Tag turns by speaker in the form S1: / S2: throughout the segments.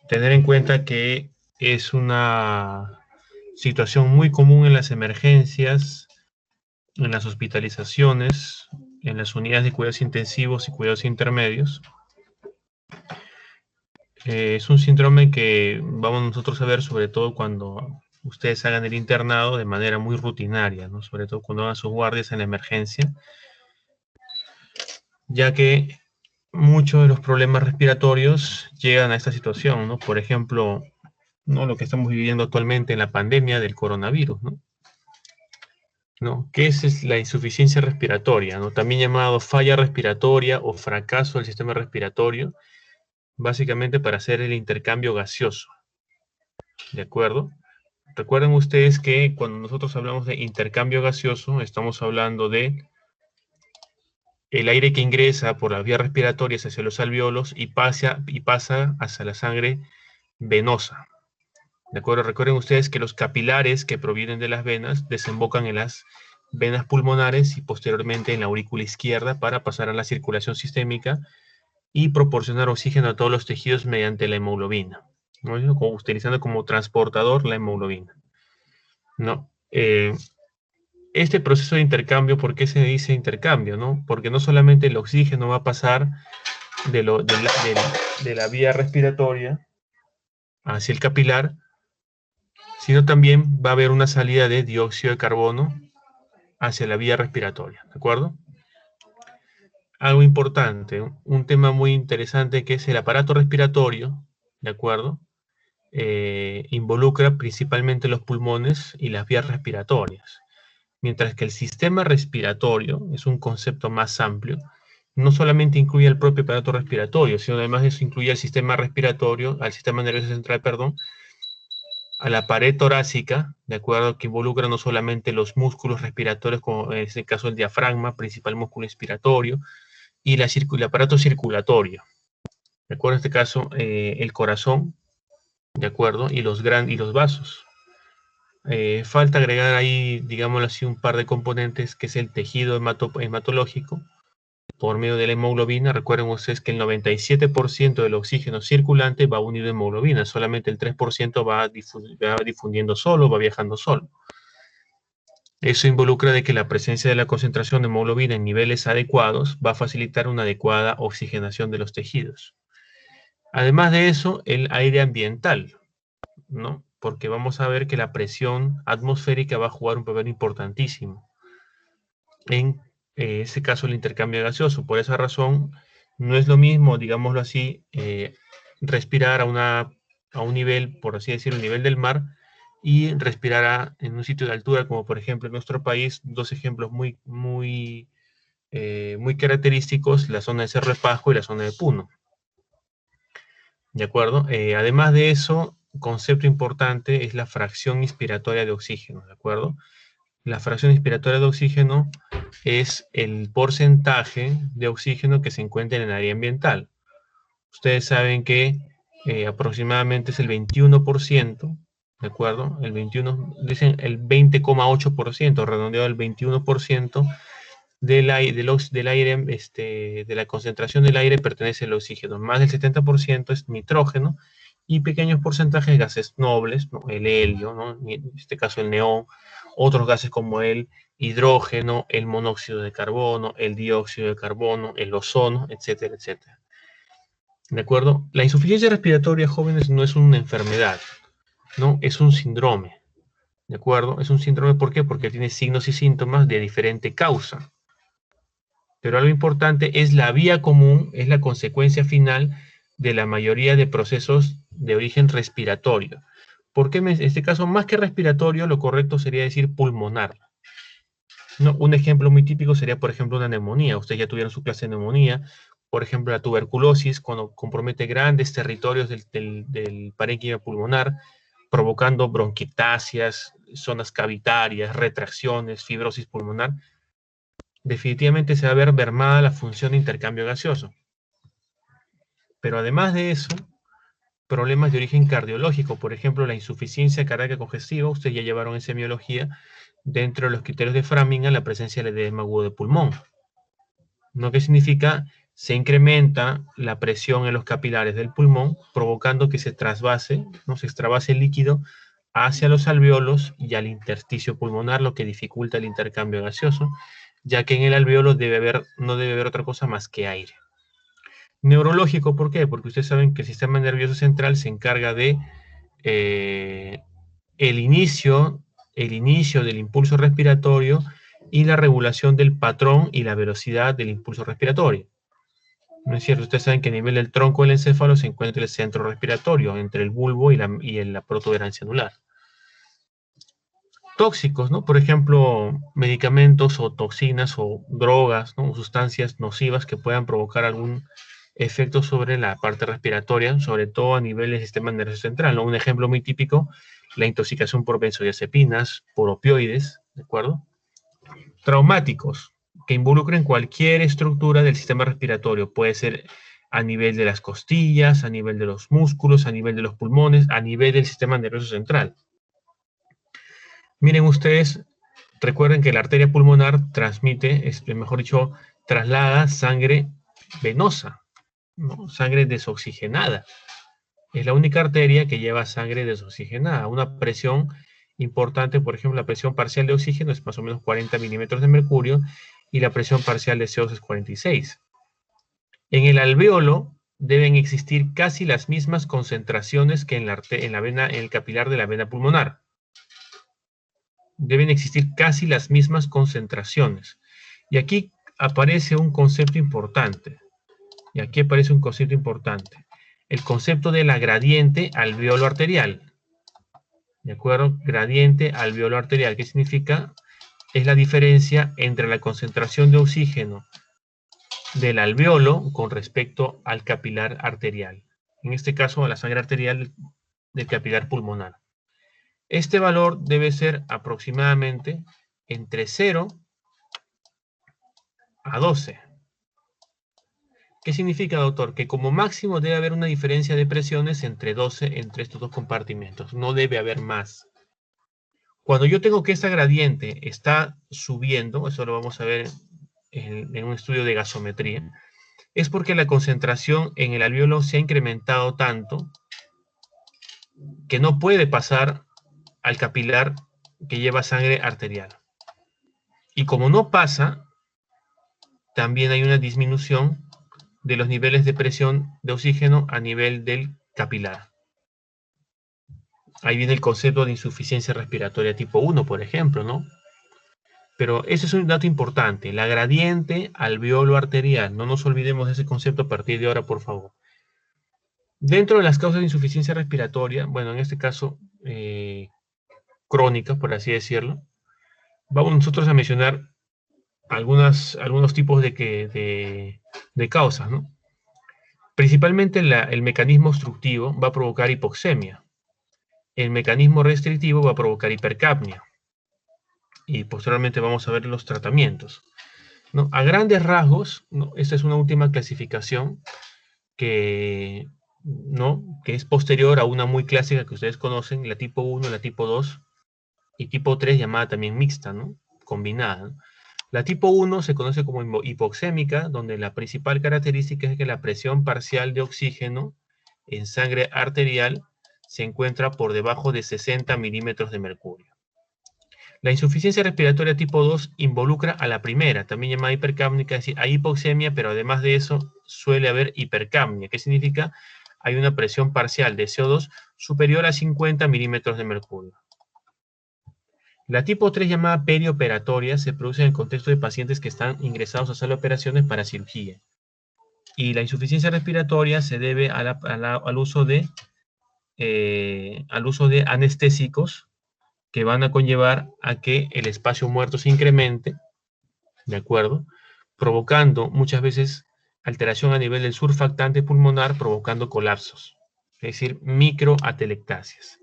S1: tener en cuenta que es una situación muy común en las emergencias, en las hospitalizaciones, en las unidades de cuidados intensivos y cuidados intermedios. Es un síndrome que vamos nosotros a ver sobre todo cuando ustedes hagan el internado de manera muy rutinaria, ¿no? Sobre todo cuando hagan sus guardias en la emergencia, ya que muchos de los problemas respiratorios llegan a esta situación, ¿no? Por ejemplo, ¿no? Lo que estamos viviendo actualmente en la pandemia del coronavirus, ¿no? ¿No? ¿Qué es la insuficiencia respiratoria, ¿no? También llamado falla respiratoria o fracaso del sistema respiratorio, básicamente para hacer el intercambio gaseoso, ¿de acuerdo? Recuerden ustedes que cuando nosotros hablamos de intercambio gaseoso, estamos hablando de el aire que ingresa por las vías respiratorias hacia los alveolos y pasa hacia la sangre venosa. ¿De acuerdo? Recuerden ustedes que los capilares que provienen de las venas desembocan en las venas pulmonares y posteriormente en la aurícula izquierda para pasar a la circulación sistémica y proporcionar oxígeno a todos los tejidos mediante la hemoglobina, ¿no? Utilizando como transportador la hemoglobina, ¿no? Este proceso de intercambio, ¿por qué se dice intercambio, no? Porque no solamente el oxígeno va a pasar de la vía respiratoria hacia el capilar, sino también va a haber una salida de dióxido de carbono hacia la vía respiratoria, ¿de acuerdo? Algo importante, un tema muy interesante que es el aparato respiratorio, ¿de acuerdo? Involucra principalmente los pulmones y las vías respiratorias, mientras que el sistema respiratorio es un concepto más amplio, no solamente incluye el propio aparato respiratorio, sino además eso incluye al sistema respiratorio, al sistema nervioso central, perdón, a la pared torácica, de acuerdo, que involucra no solamente los músculos respiratorios, como en este caso el diafragma, principal músculo inspiratorio, y el aparato circulatorio, de acuerdo, en este caso el corazón, de acuerdo, y los vasos. Falta agregar ahí, digámoslo así, un par de componentes, que es el tejido hematológico, por medio de la hemoglobina. Recuerden ustedes que el 97% del oxígeno circulante va unido a hemoglobina, solamente el 3% va difundiendo solo, va viajando solo. Eso involucra de que la presencia de la concentración de hemoglobina en niveles adecuados va a facilitar una adecuada oxigenación de los tejidos. Además de eso, el aire ambiental, ¿no? Porque vamos a ver que la presión atmosférica va a jugar un papel importantísimo en ese caso el intercambio gaseoso. Por esa razón, no es lo mismo, digámoslo así, respirar a un nivel, por así decirlo, el nivel del mar, y respirar en un sitio de altura, como por ejemplo en nuestro país, dos ejemplos muy característicos, la zona de Cerro de Pasco y la zona de Puno. ¿De acuerdo? Además de eso, concepto importante es la fracción inspiratoria de oxígeno, ¿de acuerdo? La fracción inspiratoria de oxígeno es el porcentaje de oxígeno que se encuentra en el área ambiental. Ustedes saben que aproximadamente es el 21%, ¿de acuerdo? El 21, dicen el 20,8%, redondeado el 21% del aire, de la concentración del aire pertenece al oxígeno. Más del 70% es nitrógeno y pequeños porcentajes de gases nobles, ¿no? El helio, ¿no? En este caso el neón, otros gases como el hidrógeno, el monóxido de carbono, el dióxido de carbono, el ozono, etcétera, etcétera. ¿De acuerdo? La insuficiencia respiratoria, jóvenes, no es una enfermedad, ¿no? Es un síndrome. ¿De acuerdo? Es un síndrome, ¿por qué? Porque tiene signos y síntomas de diferente causa. Pero algo importante es la vía común, es la consecuencia final de la mayoría de procesos de origen respiratorio. ¿Por qué en este caso, más que respiratorio, lo correcto sería decir pulmonar? No, un ejemplo muy típico sería, por ejemplo, una neumonía. Ustedes ya tuvieron su clase de neumonía. Por ejemplo, la tuberculosis, cuando compromete grandes territorios del parénquima pulmonar, provocando bronquitasias, zonas cavitarias, retracciones, fibrosis pulmonar, definitivamente se va a ver mermada la función de intercambio gaseoso. Pero además de eso, problemas de origen cardiológico, por ejemplo, la insuficiencia cardíaca congestiva, ustedes ya llevaron en semiología, dentro de los criterios de Framingham, la presencia del edema agudo de pulmón. ¿No? ¿Qué significa? se incrementa la presión en los capilares del pulmón, provocando que se trasvase, ¿no? Se extravase el líquido hacia los alvéolos y al intersticio pulmonar, lo que dificulta el intercambio gaseoso, ya que en el alvéolo no debe haber otra cosa más que aire. Neurológico, ¿por qué? Porque ustedes saben que el sistema nervioso central se encarga de el inicio del impulso respiratorio y la regulación del patrón y la velocidad del impulso respiratorio. ¿No es cierto? Ustedes saben que a nivel del tronco del encéfalo se encuentra el centro respiratorio, entre el bulbo y la protuberancia anular. Tóxicos, ¿no? Por ejemplo, medicamentos o toxinas o drogas, ¿no? O sustancias nocivas que puedan provocar algún efecto sobre la parte respiratoria, sobre todo a nivel del sistema nervioso central, ¿no? Un ejemplo muy típico, la intoxicación por benzodiazepinas, por opioides, ¿de acuerdo? Traumáticos, que involucren cualquier estructura del sistema respiratorio, puede ser a nivel de las costillas, a nivel de los músculos, a nivel de los pulmones, a nivel del sistema nervioso central. Miren ustedes, recuerden que la arteria pulmonar transmite, mejor dicho, traslada sangre venosa, ¿no? Sangre desoxigenada. Es la única arteria que lleva sangre desoxigenada. Una presión importante, por ejemplo, la presión parcial de oxígeno es más o menos 40 milímetros de mercurio y la presión parcial de CO2 es 46. En el alvéolo deben existir casi las mismas concentraciones que en el capilar de la vena pulmonar. Deben existir casi las mismas concentraciones. Y aquí aparece un concepto importante. El concepto de la gradiente alvéolo arterial. ¿De acuerdo? Gradiente alvéolo arterial. ¿Qué significa? Es la diferencia entre la concentración de oxígeno del alvéolo con respecto al capilar arterial. En este caso, a la sangre arterial del capilar pulmonar. Este valor debe ser aproximadamente entre 0 a 12. ¿Qué significa, doctor? Que como máximo debe haber una diferencia de presiones entre 12 entre estos dos compartimentos. No debe haber más. Cuando yo tengo que esta gradiente está subiendo, eso lo vamos a ver en un estudio de gasometría, es porque la concentración en el alvéolo se ha incrementado tanto que no puede pasar al capilar que lleva sangre arterial. Y como no pasa, también hay una disminución de los niveles de presión de oxígeno a nivel del capilar. Ahí viene el concepto de insuficiencia respiratoria tipo 1, por ejemplo, ¿no? Pero ese es un dato importante, la gradiente alvéolo arterial. No nos olvidemos de ese concepto a partir de ahora, por favor. Dentro de las causas de insuficiencia respiratoria, bueno, en este caso crónica, por así decirlo, vamos nosotros a mencionar algunos tipos de causas, ¿no? Principalmente el mecanismo obstructivo va a provocar hipoxemia. El mecanismo restrictivo va a provocar hipercapnia. Y posteriormente vamos a ver los tratamientos, ¿no? A grandes rasgos, ¿no? Esta es una última clasificación que es posterior a una muy clásica que ustedes conocen, la tipo 1, la tipo 2 y tipo 3, llamada también mixta, ¿no? Combinada, ¿no? La tipo 1 se conoce como hipoxémica, donde la principal característica es que la presión parcial de oxígeno en sangre arterial se encuentra por debajo de 60 milímetros de mercurio. La insuficiencia respiratoria tipo 2 involucra a la primera, también llamada hipercápnica, es decir, hay hipoxemia, pero además de eso suele haber hipercapnia. ¿Qué significa? Hay una presión parcial de CO2 superior a 50 milímetros de mercurio. La tipo 3, llamada perioperatoria, se produce en el contexto de pacientes que están ingresados a sala de operaciones para cirugía. Y la insuficiencia respiratoria se debe al uso de anestésicos que van a conllevar a que el espacio muerto se incremente, ¿de acuerdo? Provocando muchas veces alteración a nivel del surfactante pulmonar, provocando colapsos, es decir, microatelectasias.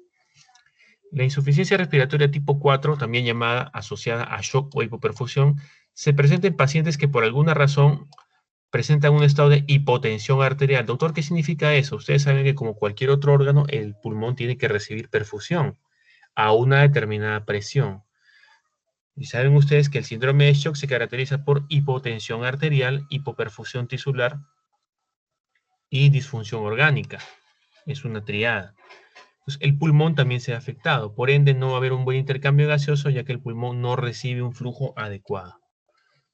S1: La insuficiencia respiratoria tipo 4, también llamada asociada a shock o hipoperfusión, se presenta en pacientes que por alguna razón presentan un estado de hipotensión arterial. Doctor, ¿qué significa eso? Ustedes saben que como cualquier otro órgano, el pulmón tiene que recibir perfusión a una determinada presión. Y saben ustedes que el síndrome de shock se caracteriza por hipotensión arterial, hipoperfusión tisular y disfunción orgánica. Es una triada. Entonces, el pulmón también se ha afectado. Por ende, no va a haber un buen intercambio gaseoso, ya que el pulmón no recibe un flujo adecuado,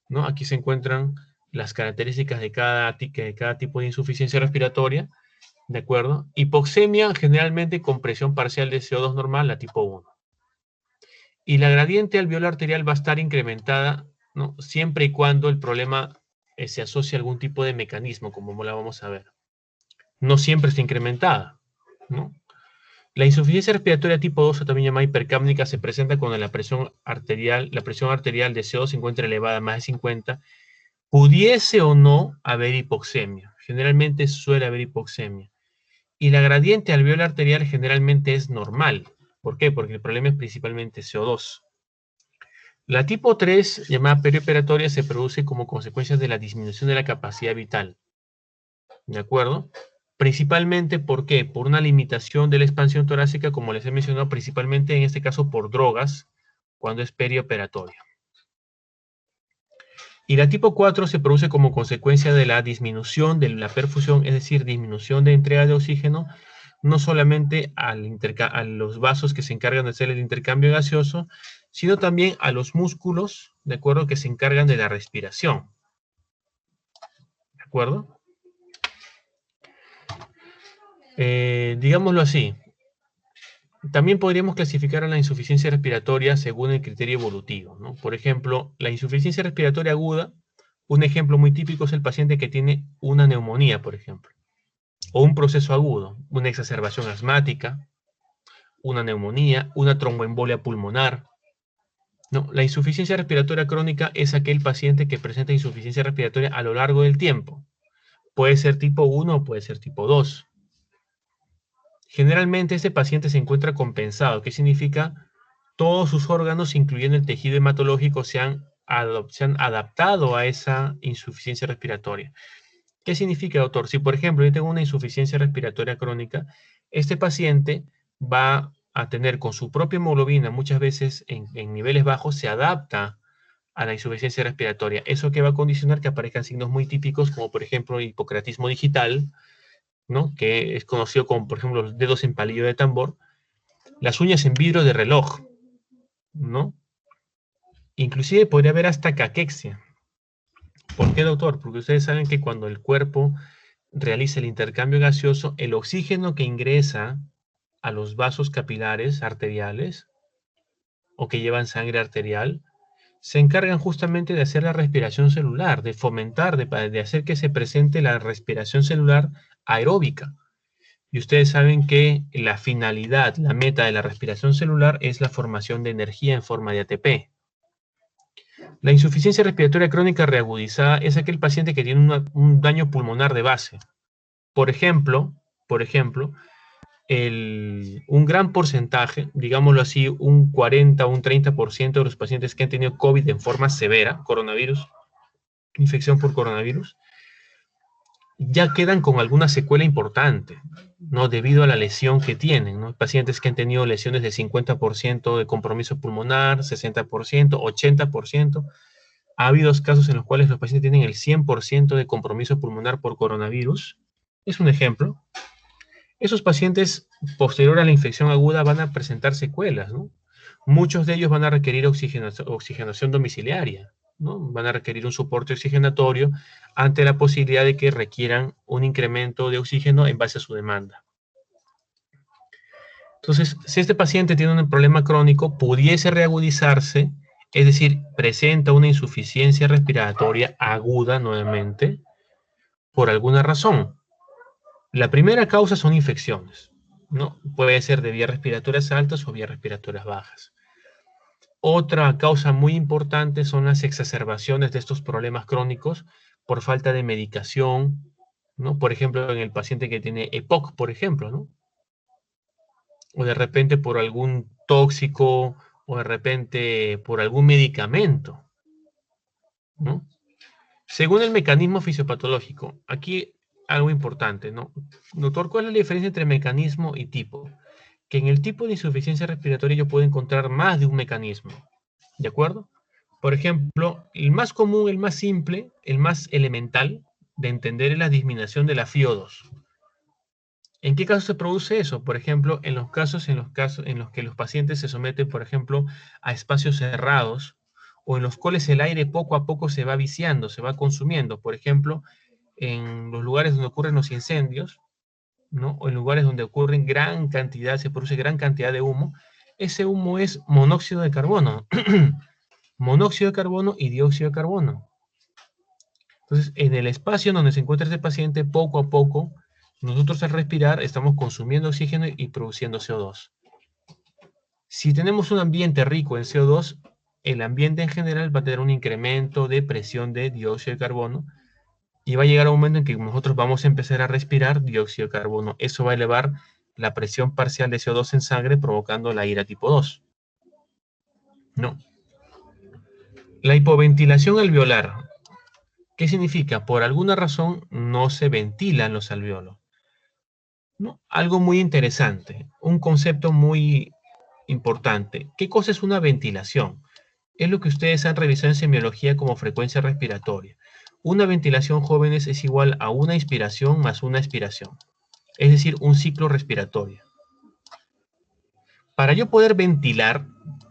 S1: ¿no? Aquí se encuentran las características de cada tipo de insuficiencia respiratoria, ¿de acuerdo? Hipoxemia, generalmente con presión parcial de CO2 normal, la tipo 1. Y la gradiente alveolar arterial va a estar incrementada, ¿no? Siempre y cuando el problema se asocie a algún tipo de mecanismo, como la vamos a ver. No siempre está incrementada, ¿no? La insuficiencia respiratoria tipo 2, también llamada hipercápnica, se presenta cuando la presión arterial de CO2 se encuentra elevada a más de 50. Pudiese o no haber hipoxemia. Generalmente suele haber hipoxemia. Y la gradiente alveolar arterial generalmente es normal. ¿Por qué? Porque el problema es principalmente CO2. La tipo 3, llamada perioperatoria, se produce como consecuencia de la disminución de la capacidad vital. ¿De acuerdo? Principalmente, ¿por qué? Por una limitación de la expansión torácica, como les he mencionado, principalmente en este caso por drogas, cuando es perioperatoria. Y la tipo 4 se produce como consecuencia de la disminución de la perfusión, es decir, disminución de entrega de oxígeno, no solamente a los vasos que se encargan de hacer el intercambio gaseoso, sino también a los músculos, ¿de acuerdo?, que se encargan de la respiración. ¿De acuerdo? Digámoslo así. También podríamos clasificar a la insuficiencia respiratoria según el criterio evolutivo, ¿no? Por ejemplo, la insuficiencia respiratoria aguda, un ejemplo muy típico es el paciente que tiene una neumonía, por ejemplo, o un proceso agudo, una exacerbación asmática, una neumonía, una tromboembolia pulmonar. No, la insuficiencia respiratoria crónica es aquel paciente que presenta insuficiencia respiratoria a lo largo del tiempo. Puede ser tipo 1 o puede ser tipo 2. Generalmente este paciente se encuentra compensado. ¿Qué significa? Todos sus órganos, incluyendo el tejido hematológico, se han adaptado a esa insuficiencia respiratoria. ¿Qué significa, doctor? Si, por ejemplo, yo tengo una insuficiencia respiratoria crónica, este paciente va a tener con su propia hemoglobina, muchas veces en niveles bajos, se adapta a la insuficiencia respiratoria. Eso que va a condicionar que aparezcan signos muy típicos, como por ejemplo el hipocratismo digital, ¿no?, que es conocido como, por ejemplo, los dedos en palillo de tambor, las uñas en vidrio de reloj, ¿no? Inclusive podría haber hasta caquexia. ¿Por qué, doctor? Porque ustedes saben que cuando el cuerpo realiza el intercambio gaseoso, el oxígeno que ingresa a los vasos capilares arteriales o que llevan sangre arterial, se encargan justamente de hacer la respiración celular, de fomentar, de hacer que se presente la respiración celular aeróbica. Y ustedes saben que la finalidad, la meta de la respiración celular es la formación de energía en forma de ATP. La insuficiencia respiratoria crónica reagudizada es aquel paciente que tiene un daño pulmonar de base. Por ejemplo, un gran porcentaje, digámoslo así, un 40 o un 30% de los pacientes que han tenido COVID en forma severa, coronavirus, infección por coronavirus, ya quedan con alguna secuela importante, ¿no? Debido a la lesión que tienen, ¿no? Pacientes que han tenido lesiones de 50% de compromiso pulmonar, 60%, 80%. Ha habido casos en los cuales los pacientes tienen el 100% de compromiso pulmonar por coronavirus. Es un ejemplo. Esos pacientes, posterior a la infección aguda, van a presentar secuelas, ¿no? Muchos de ellos van a requerir oxigenación domiciliaria, ¿no? Van a requerir un soporte oxigenatorio ante la posibilidad de que requieran un incremento de oxígeno en base a su demanda. Entonces, si este paciente tiene un problema crónico, pudiese reagudizarse, es decir, presenta una insuficiencia respiratoria aguda nuevamente, por alguna razón. La primera causa son infecciones, ¿no? Puede ser de vías respiratorias altas o vías respiratorias bajas. Otra causa muy importante son las exacerbaciones de estos problemas crónicos por falta de medicación, ¿no? Por ejemplo, en el paciente que tiene EPOC, por ejemplo, ¿no? O de repente por algún tóxico, o de repente por algún medicamento, ¿no? Según el mecanismo fisiopatológico, aquí algo importante, ¿no? Doctor, ¿cuál es la diferencia entre mecanismo y tipo? Que en el tipo de insuficiencia respiratoria yo puedo encontrar más de un mecanismo. ¿De acuerdo? Por ejemplo, el más común, el más simple, el más elemental de entender es la disminución de la FiO2. ¿En qué caso se produce eso? Por ejemplo, en los casos en los que los pacientes se someten, por ejemplo, a espacios cerrados o en los cuales el aire poco a poco se va viciando, se va consumiendo. Por ejemplo, en los lugares donde ocurren los incendios, ¿no? O en lugares donde ocurren gran cantidad, se produce gran cantidad de humo. Ese humo es monóxido de carbono, monóxido de carbono y dióxido de carbono. Entonces, en el espacio donde se encuentra este paciente, poco a poco, nosotros al respirar estamos consumiendo oxígeno y produciendo CO2. Si tenemos un ambiente rico en CO2, el ambiente en general va a tener un incremento de presión de dióxido de carbono y va a llegar a un momento en que nosotros vamos a empezar a respirar dióxido de carbono. Eso va a elevar la presión parcial de CO2 en sangre, provocando la ira tipo 2. No. La hipoventilación alveolar. ¿Qué significa? Por alguna razón no se ventilan los alveolos. ¿No? Algo muy interesante, un concepto muy importante. ¿Qué cosa es una ventilación? Es lo que ustedes han revisado en semiología como frecuencia respiratoria. Una ventilación, jóvenes, es igual a una inspiración más una expiración, es decir, un ciclo respiratorio. Para yo poder ventilar,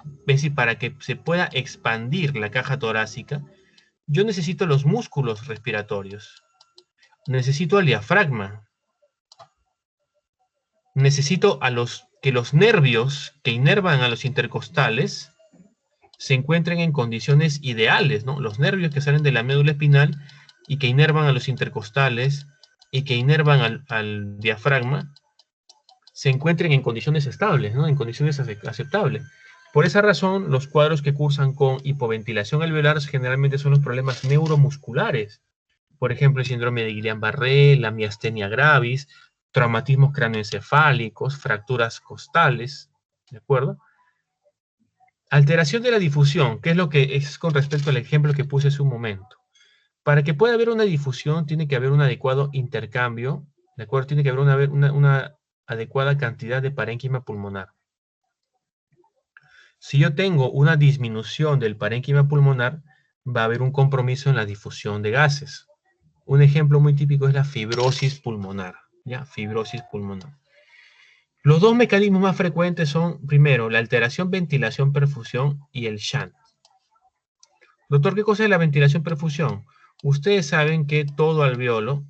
S1: es decir, para que se pueda expandir la caja torácica, yo necesito los músculos respiratorios, necesito el diafragma, necesito que los nervios que inervan a los intercostales se encuentren en condiciones ideales, ¿no? Los nervios que salen de la médula espinal y que inervan a los intercostales y que inervan al diafragma se encuentren en condiciones estables, ¿no? En condiciones aceptables. Por esa razón, los cuadros que cursan con hipoventilación alveolar generalmente son los problemas neuromusculares. Por ejemplo, el síndrome de Guillain-Barré, la miastenia gravis, traumatismos cráneoencefálicos, fracturas costales, ¿de acuerdo? Alteración de la difusión, que es lo que es con respecto al ejemplo que puse hace un momento. Para que pueda haber una difusión, tiene que haber un adecuado intercambio, ¿de acuerdo? Tiene que haber una adecuada cantidad de parénquima pulmonar. Si yo tengo una disminución del parénquima pulmonar, va a haber un compromiso en la difusión de gases. Un ejemplo muy típico es la fibrosis pulmonar, ¿ya? Fibrosis pulmonar. Los dos mecanismos más frecuentes son, primero, la alteración ventilación-perfusión y el shunt. Doctor, ¿qué cosa es la ventilación-perfusión? Ustedes saben que todo alveolo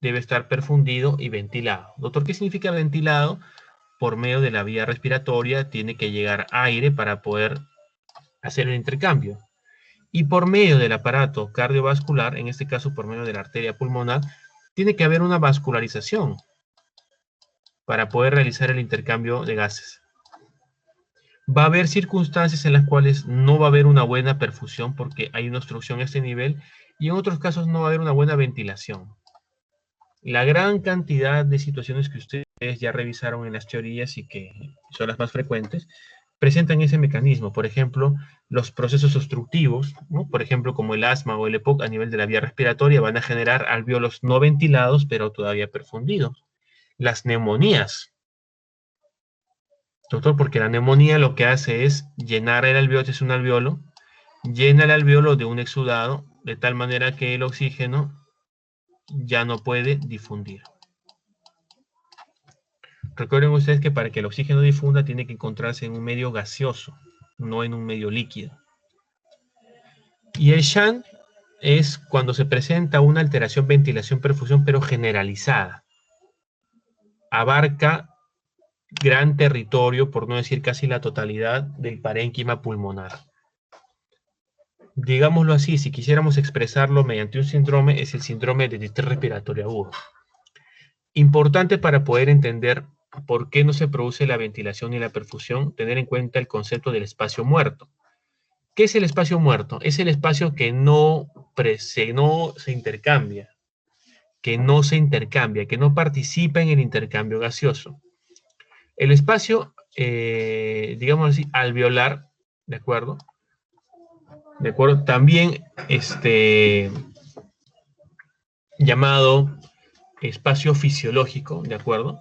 S1: debe estar perfundido y ventilado. Doctor, ¿qué significa ventilado? Por medio de la vía respiratoria tiene que llegar aire para poder hacer el intercambio. Y por medio del aparato cardiovascular, en este caso por medio de la arteria pulmonar, tiene que haber una vascularización para poder realizar el intercambio de gases. Va a haber circunstancias en las cuales no va a haber una buena perfusión porque hay una obstrucción a este nivel y en otros casos no va a haber una buena ventilación. La gran cantidad de situaciones que ustedes ya revisaron en las teorías y que son las más frecuentes, presentan ese mecanismo. Por ejemplo, los procesos obstructivos, ¿no? Por ejemplo, como el asma o el EPOC a nivel de la vía respiratoria, van a generar alvéolos no ventilados, pero todavía perfundidos. Las neumonías. Doctor, porque la neumonía lo que hace es llenar el alvéolo, es un alvéolo, llena el alvéolo de un exudado, de tal manera que el oxígeno ya no puede difundir. Recuerden ustedes que para que el oxígeno difunda tiene que encontrarse en un medio gaseoso, no en un medio líquido. Y el shunt es cuando se presenta una alteración ventilación-perfusión, pero generalizada. Abarca gran territorio, por no decir casi la totalidad, del parénquima pulmonar. Digámoslo así, si quisiéramos expresarlo mediante un síndrome, es el síndrome de distrés respiratorio agudo. Importante para poder entender por qué no se produce la ventilación y la perfusión, tener en cuenta el concepto del espacio muerto. ¿Qué es el espacio muerto? Es el espacio que no se intercambia, que no participa en el intercambio gaseoso. El espacio, digamos así, alveolar, ¿de acuerdo? ¿De acuerdo? También llamado espacio fisiológico, ¿de acuerdo?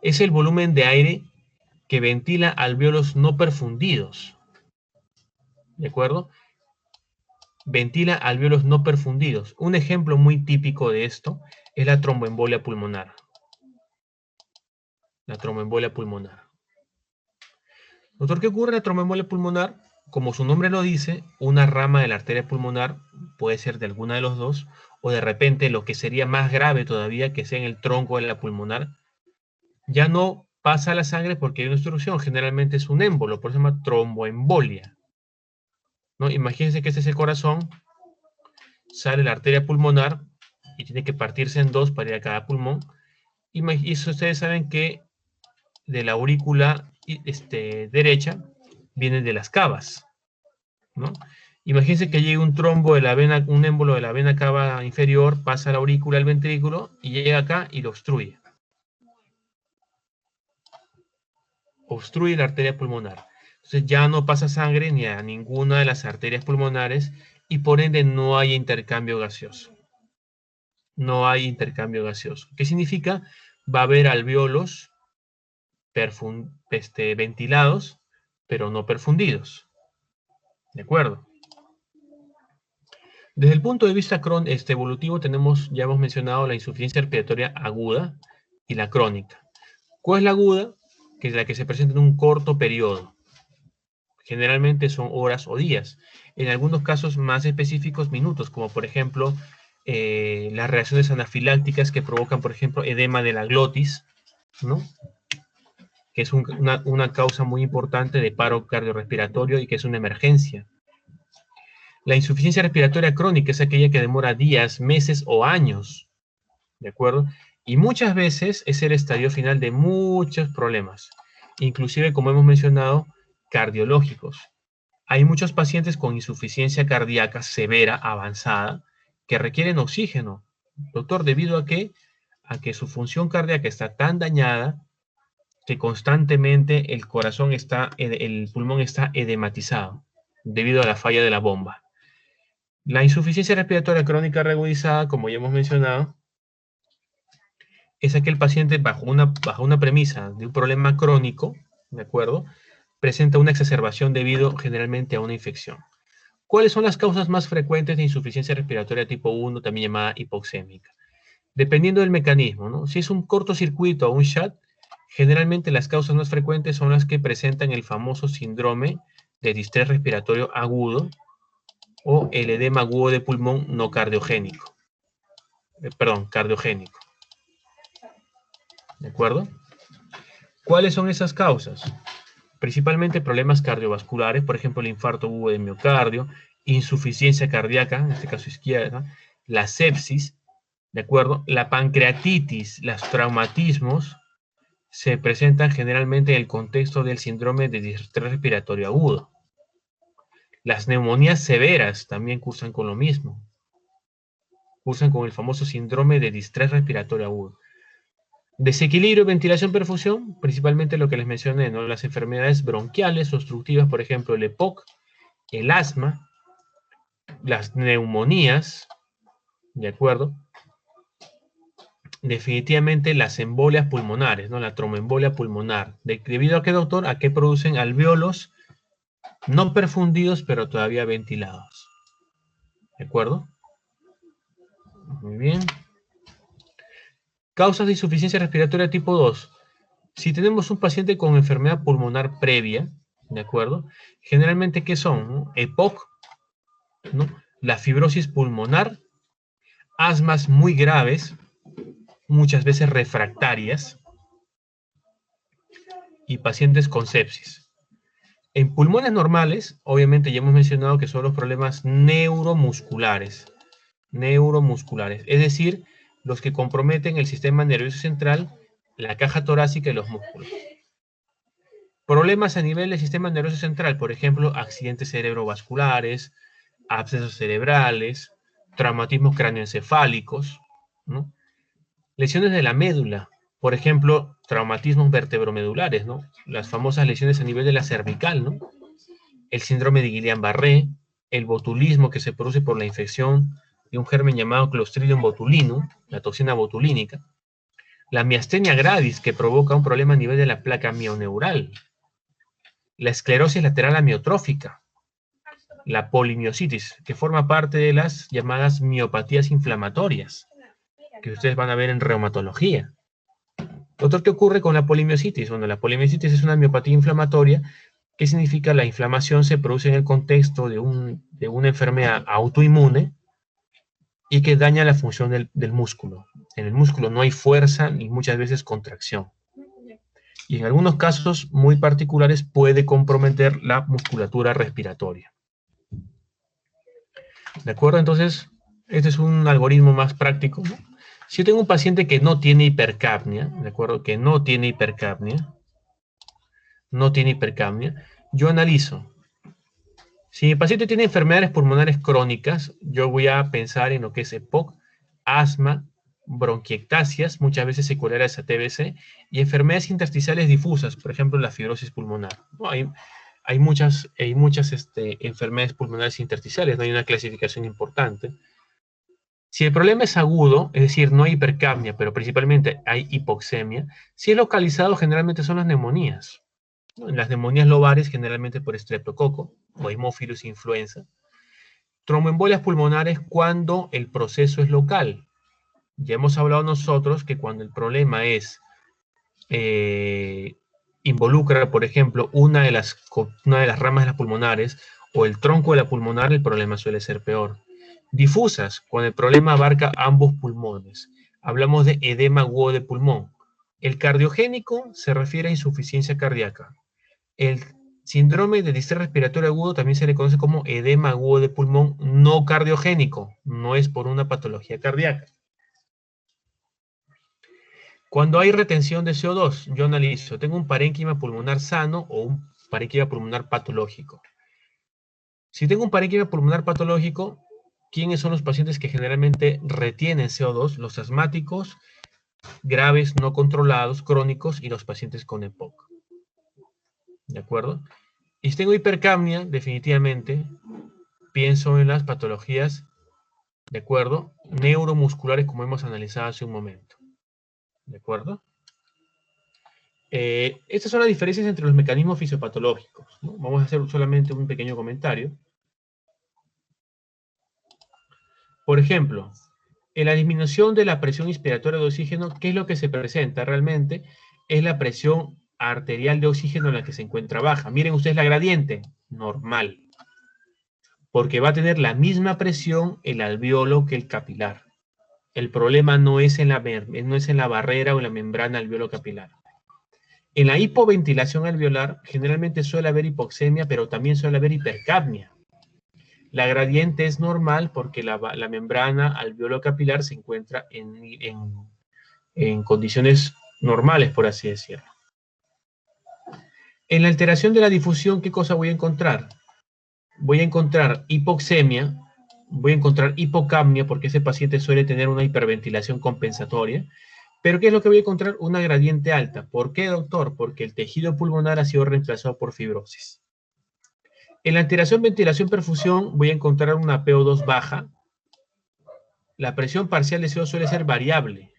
S1: Es el volumen de aire que ventila alvéolos no perfundidos, ¿de acuerdo? Ventila alvéolos no perfundidos. Un ejemplo muy típico de esto es la tromboembolia pulmonar. La tromboembolia pulmonar. Doctor, ¿qué ocurre en la tromboembolia pulmonar? Como su nombre lo dice, una rama de la arteria pulmonar puede ser de alguna de los dos, o de repente lo que sería más grave todavía, que sea en el tronco de la pulmonar, ya no pasa la sangre porque hay una obstrucción, generalmente es un émbolo, por eso se llama tromboembolia, ¿no? Imagínense que este es el corazón, sale la arteria pulmonar y tiene que partirse en dos para ir a cada pulmón. Y eso ustedes saben que de la aurícula derecha vienen de las cavas, ¿no? Imagínense que llega un trombo de la vena, un émbolo de la vena cava inferior, pasa a la aurícula, al ventrículo, y llega acá y lo obstruye. Obstruye la arteria pulmonar. Entonces ya no pasa sangre ni a ninguna de las arterias pulmonares y por ende no hay intercambio gaseoso. No hay intercambio gaseoso. ¿Qué significa? Va a haber alvéolos ventilados, pero no perfundidos. ¿De acuerdo? Desde el punto de vista evolutivo ya hemos mencionado la insuficiencia respiratoria aguda y la crónica. ¿Cuál es la aguda? Que es la que se presenta en un corto periodo. Generalmente son horas o días. En algunos casos más específicos, minutos, como por ejemplo las reacciones anafilácticas que provocan, por ejemplo, edema de la glotis, ¿no? Que es una causa muy importante de paro cardiorrespiratorio y que es una emergencia. La insuficiencia respiratoria crónica es aquella que demora días, meses o años, ¿de acuerdo? Y muchas veces es el estadio final de muchos problemas, inclusive, como hemos mencionado, cardiológicos. Hay muchos pacientes con insuficiencia cardíaca severa, avanzada, que requieren oxígeno. Doctor, ¿debido a qué? A que su función cardíaca está tan dañada que constantemente el pulmón está edematizado debido a la falla de la bomba. La insuficiencia respiratoria crónica reagudizada, como ya hemos mencionado, es aquel paciente bajo una premisa de un problema crónico, ¿de acuerdo? Presenta una exacerbación debido generalmente a una infección. ¿Cuáles son las causas más frecuentes de insuficiencia respiratoria tipo 1, también llamada hipoxémica? Dependiendo del mecanismo, ¿no? Si es un cortocircuito o un SHAT, generalmente las causas más frecuentes son las que presentan el famoso síndrome de distrés respiratorio agudo o el edema agudo de pulmón no cardiogénico. Cardiogénico. ¿De acuerdo? ¿Cuáles son esas causas? Principalmente problemas cardiovasculares, por ejemplo, el infarto agudo de miocardio, insuficiencia cardíaca, en este caso izquierda, la sepsis, ¿de acuerdo? La pancreatitis, los traumatismos se presentan generalmente en el contexto del síndrome de distrés respiratorio agudo. Las neumonías severas también cursan con lo mismo. Cursan con el famoso síndrome de distrés respiratorio agudo. Desequilibrio, ventilación, perfusión, principalmente lo que les mencioné, ¿no? Las enfermedades bronquiales obstructivas, por ejemplo, el EPOC, el asma, las neumonías, ¿de acuerdo? Definitivamente las embolias pulmonares, ¿no? La tromboembolia pulmonar. ¿Debido a qué, doctor? A que producen alvéolos no perfundidos, pero todavía ventilados. ¿De acuerdo? Muy bien. Causas de insuficiencia respiratoria tipo 2. Si tenemos un paciente con enfermedad pulmonar previa, ¿de acuerdo? Generalmente, ¿qué son? ¿No? EPOC, ¿no? La fibrosis pulmonar, asmas muy graves, muchas veces refractarias, y pacientes con sepsis. En pulmones normales, obviamente ya hemos mencionado que son los problemas neuromusculares. Neuromusculares, es decir, los que comprometen el sistema nervioso central, la caja torácica y los músculos. Problemas a nivel del sistema nervioso central, por ejemplo, accidentes cerebrovasculares, abscesos cerebrales, traumatismos cráneoencefálicos, ¿no? Lesiones de la médula, por ejemplo, traumatismos vertebromedulares, ¿no? Las famosas lesiones a nivel de la cervical, ¿no? El síndrome de Guillain-Barré, el botulismo que se produce por la infección de un germen llamado Clostridium botulinum, la toxina botulínica, la miastenia gravis que provoca un problema a nivel de la placa mioneural, la esclerosis lateral amiotrófica, la polimiositis, que forma parte de las llamadas miopatías inflamatorias, que ustedes van a ver en reumatología. Doctor, ¿qué ocurre con la polimiositis? Bueno, la polimiositis es una miopatía inflamatoria. ¿Qué significa? La inflamación se produce en el contexto de una enfermedad autoinmune y que daña la función del músculo. En el músculo no hay fuerza ni muchas veces contracción. Y en algunos casos muy particulares puede comprometer la musculatura respiratoria. ¿De acuerdo? Entonces, este es un algoritmo más práctico, ¿no? Si yo tengo un paciente que no tiene hipercapnia, ¿de acuerdo? Que no tiene hipercapnia, yo analizo. Si mi paciente tiene enfermedades pulmonares crónicas, yo voy a pensar en lo que es EPOC, asma, bronquiectasias, muchas veces secundarias a TBC, y enfermedades intersticiales difusas, por ejemplo, la fibrosis pulmonar. ¿No? Hay muchas enfermedades pulmonares intersticiales, no hay una clasificación importante. Si el problema es agudo, es decir, no hay hipercapnia, pero principalmente hay hipoxemia, si es localizado, generalmente son las neumonías. ¿No? En las neumonías lobares, generalmente por estreptococo o Haemophilus influenza. Tromboembolias pulmonares cuando el proceso es local. Ya hemos hablado nosotros que cuando el problema es involucra, por ejemplo, una de las ramas de las pulmonares o el tronco de la pulmonar, el problema suele ser peor. Difusas, cuando el problema abarca ambos pulmones. Hablamos de edema agudo de pulmón. El cardiogénico se refiere a insuficiencia cardíaca. El síndrome de distrés respiratorio agudo también se le conoce como edema agudo de pulmón no cardiogénico. No es por una patología cardíaca. Cuando hay retención de CO2, yo analizo, tengo un parénquima pulmonar sano o un parénquima pulmonar patológico. Si tengo un parénquima pulmonar patológico, ¿quiénes son los pacientes que generalmente retienen CO2? Los asmáticos, graves, no controlados, crónicos y los pacientes con EPOC. ¿De acuerdo? Y si tengo hipercapnia, definitivamente, pienso en las patologías, ¿de acuerdo? Neuromusculares, como hemos analizado hace un momento. ¿De acuerdo? Estas son las diferencias entre los mecanismos fisiopatológicos, ¿no? Vamos a hacer solamente un pequeño comentario. Por ejemplo, en la disminución de la presión inspiratoria de oxígeno, ¿qué es lo que se presenta realmente? Es la presión arterial de oxígeno en la que se encuentra baja. Miren ustedes la gradiente, normal, porque va a tener la misma presión el alveolo que el capilar. El problema no es en la barrera o en la membrana alveolo capilar. En la hipoventilación alveolar generalmente suele haber hipoxemia, pero también suele haber hipercapnia. La gradiente es normal porque la membrana alveolo capilar se encuentra en condiciones normales, por así decirlo. En la alteración de la difusión, ¿qué cosa voy a encontrar? Voy a encontrar hipoxemia, voy a encontrar hipocapnia, porque ese paciente suele tener una hiperventilación compensatoria. Pero ¿qué es lo que voy a encontrar? Una gradiente alta. ¿Por qué, doctor? Porque el tejido pulmonar ha sido reemplazado por fibrosis. En la alteración ventilación-perfusión voy a encontrar una PO2 baja. La presión parcial de CO2 suele ser variable.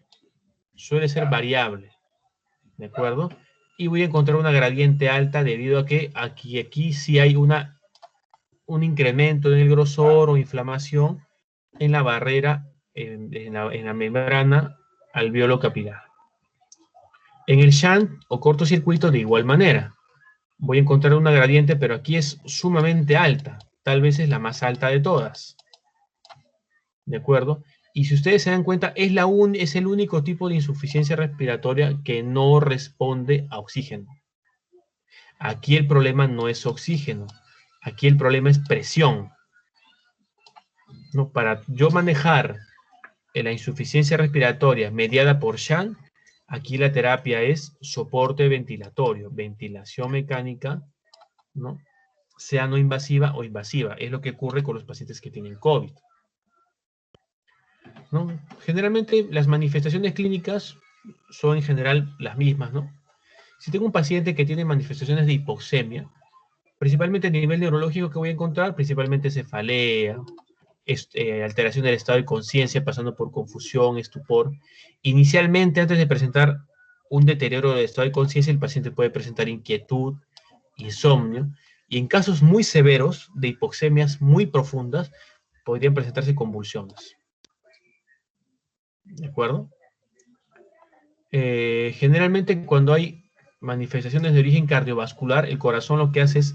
S1: ¿De acuerdo? Y voy a encontrar una gradiente alta debido a que aquí sí hay un incremento en el grosor o inflamación en la barrera, en la membrana alveolo capilar. En el shunt o cortocircuito de igual manera. Voy a encontrar una gradiente, pero aquí es sumamente alta. Tal vez es la más alta de todas. ¿De acuerdo? Y si ustedes se dan cuenta, es el único tipo de insuficiencia respiratoria que no responde a oxígeno. Aquí el problema no es oxígeno. Aquí el problema es presión. ¿No? Para yo manejar la insuficiencia respiratoria mediada por shunt, aquí la terapia es soporte ventilatorio, ventilación mecánica, ¿no? Sea no invasiva o invasiva. Es lo que ocurre con los pacientes que tienen COVID, ¿no? Generalmente las manifestaciones clínicas son en general las mismas, ¿no? Si tengo un paciente que tiene manifestaciones de hipoxemia, principalmente a nivel neurológico, que voy a encontrar? Principalmente cefalea, alteración del estado de conciencia, pasando por confusión, estupor. Inicialmente, antes de presentar un deterioro del estado de conciencia, el paciente puede presentar inquietud, insomnio, Y en casos muy severos, de hipoxemias muy profundas, podrían presentarse convulsiones. ¿De acuerdo? Generalmente cuando hay manifestaciones de origen cardiovascular, el corazón lo que hace es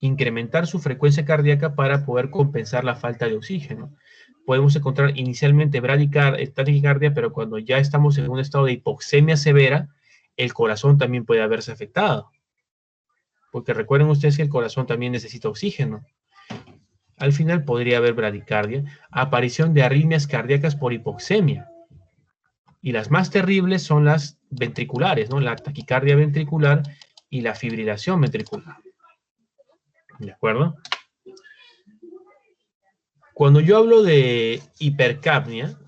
S1: incrementar su frecuencia cardíaca para poder compensar la falta de oxígeno. Podemos encontrar inicialmente taquicardia, pero cuando ya estamos en un estado de hipoxemia severa, el corazón también puede haberse afectado. Porque recuerden ustedes que el corazón también necesita oxígeno. Al final podría haber bradicardia, aparición de arritmias cardíacas por hipoxemia. Y las más terribles son las ventriculares, ¿no? La taquicardia ventricular y la fibrilación ventricular. ¿De acuerdo? Cuando yo hablo de hipercapnia,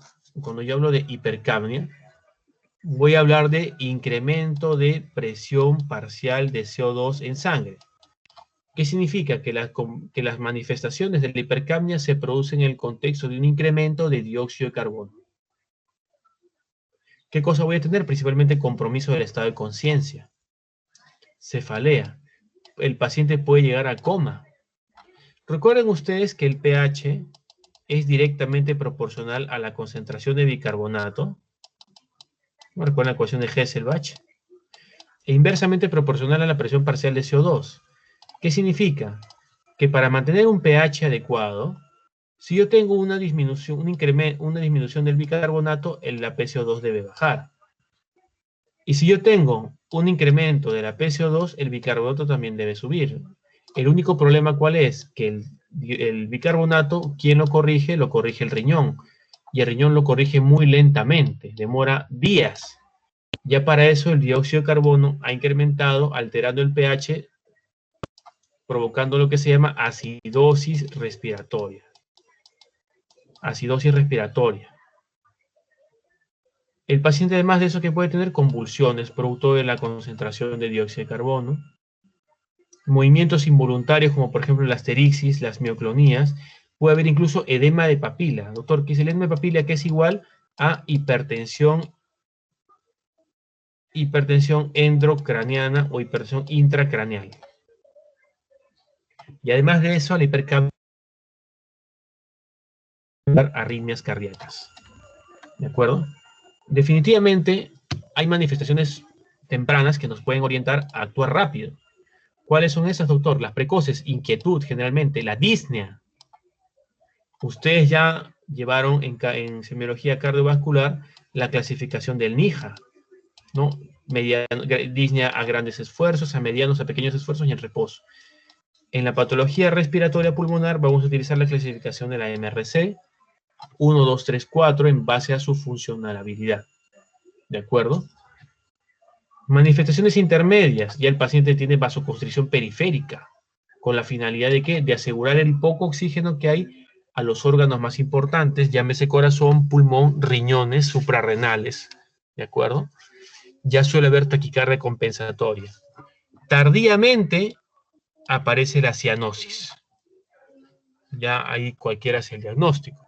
S1: voy a hablar de incremento de presión parcial de CO2 en sangre. ¿Qué significa? Que las manifestaciones de la hipercapnia se producen en el contexto de un incremento de dióxido de carbono. ¿Qué cosa voy a tener? Principalmente compromiso del estado de conciencia, cefalea. El paciente puede llegar a coma. Recuerden ustedes que el pH es directamente proporcional a la concentración de bicarbonato. Recuerden la ecuación de Hesselbach. E inversamente proporcional a la presión parcial de CO2. ¿Qué significa? Que para mantener un pH adecuado, si yo tengo una disminución del bicarbonato, la PCO2 debe bajar. Y si yo tengo un incremento de la PCO2, el bicarbonato también debe subir. El único problema, ¿cuál es? Que el bicarbonato, ¿quién lo corrige? Lo corrige el riñón. Y el riñón lo corrige muy lentamente, demora días. Ya para eso el dióxido de carbono ha incrementado, alterando el pH, provocando lo que se llama acidosis respiratoria. Acidosis respiratoria. El paciente, además de eso, que puede tener convulsiones producto de la concentración de dióxido de carbono, movimientos involuntarios como por ejemplo la asterixis, las mioclonías, puede haber incluso edema de papila. Doctor, ¿qué es el edema de papila? Que es igual a hipertensión endocraniana o hipertensión intracraneal. Y además de eso, la hipercapnia, arritmias cardíacas. ¿De acuerdo? Definitivamente hay manifestaciones tempranas que nos pueden orientar a actuar rápido. ¿Cuáles son esas, doctor? Las precoces, inquietud generalmente, la disnea. Ustedes ya llevaron en semiología cardiovascular la clasificación del NIJA, ¿no? Disnea a grandes esfuerzos, a medianos, a pequeños esfuerzos y en reposo. En la patología respiratoria pulmonar vamos a utilizar la clasificación de la MRC 1, 2, 3, 4 en base a su funcionalidad. ¿De acuerdo? Manifestaciones intermedias. Ya el paciente tiene vasoconstricción periférica. ¿Con la finalidad de qué? De asegurar el poco oxígeno que hay a los órganos más importantes, llámese corazón, pulmón, riñones, suprarrenales. ¿De acuerdo? Ya suele haber taquicardia compensatoria. Tardíamente aparece la cianosis. Ya ahí cualquiera hace el diagnóstico.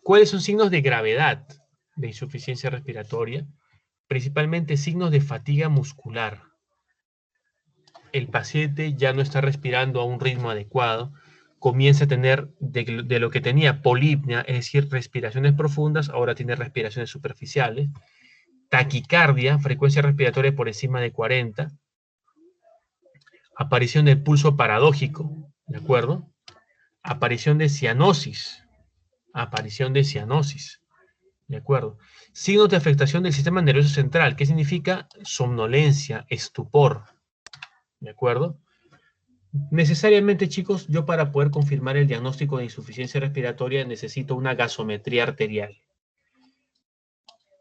S1: ¿Cuáles son signos de gravedad de insuficiencia respiratoria? Principalmente signos de fatiga muscular. El paciente ya no está respirando a un ritmo adecuado, comienza a tener de lo que tenía polipnia, es decir, respiraciones profundas, ahora tiene respiraciones superficiales, taquicardia, frecuencia respiratoria por encima de 40, aparición del pulso paradójico, ¿de acuerdo? Aparición de cianosis, ¿de acuerdo? Signos de afectación del sistema nervioso central, ¿qué significa? Somnolencia, estupor, ¿de acuerdo? Necesariamente, chicos, yo para poder confirmar el diagnóstico de insuficiencia respiratoria necesito una gasometría arterial.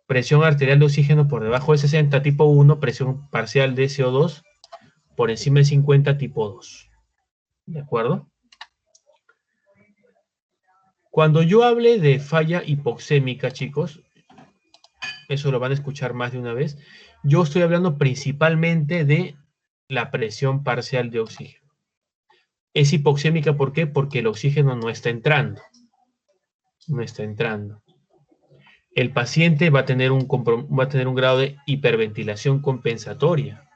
S1: Presión arterial de oxígeno por debajo de 60, tipo 1, presión parcial de CO2 por encima de 50, tipo 2. ¿De acuerdo? Cuando yo hable de falla hipoxémica, chicos, eso lo van a escuchar más de una vez, yo estoy hablando principalmente de la presión parcial de oxígeno. Es hipoxémica, ¿por qué? Porque el oxígeno no está entrando. No está entrando. El paciente va a tener un grado de hiperventilación compensatoria.